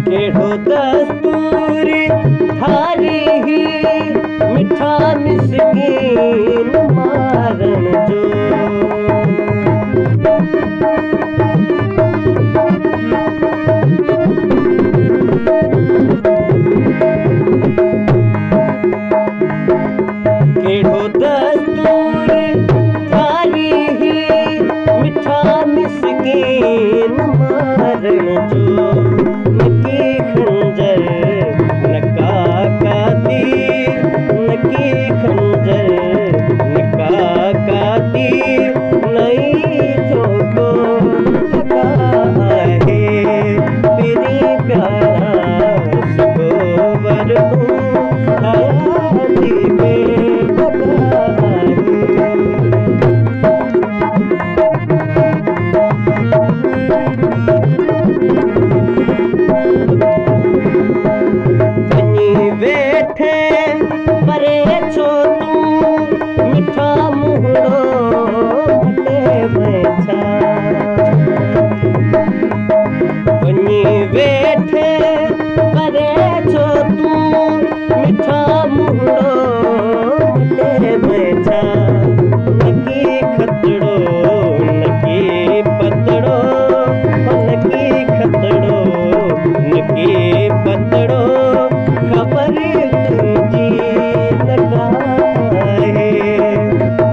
केड़ो दस्तूर थारी ही मिठा मिसकीन मारण जो केड़ो दस्तूर थारी ही मिठा मिसकीन मारण जो बैठे परे छो तू मिठा मुहड़ो मटे बैठा नकी खतड़ो नकी पतड़ो नकी खतड़ो नकी पतड़ो खबर तुझी लगा है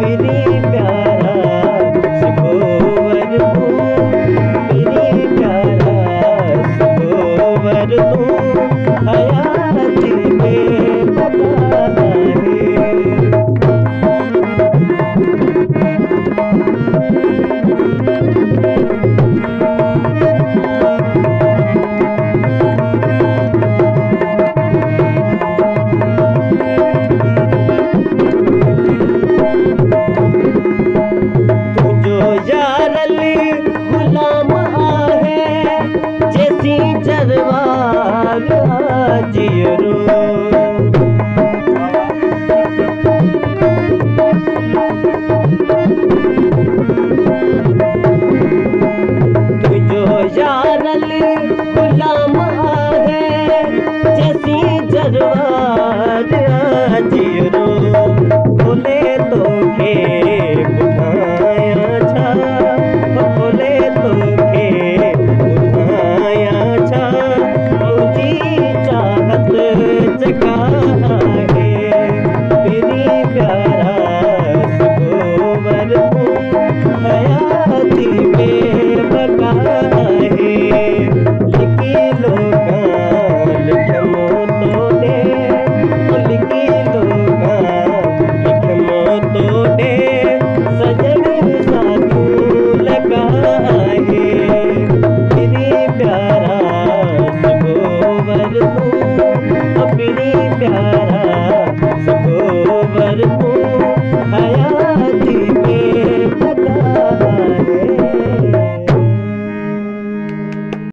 मेरी प्यारा सकोवर तू मेरी प्यारा तू हयाती में बता तू जो यारली गुलाम आहे जैसी जरवार जियरो तुझो यारल गुलाम आहे जैसी जरवार जियरो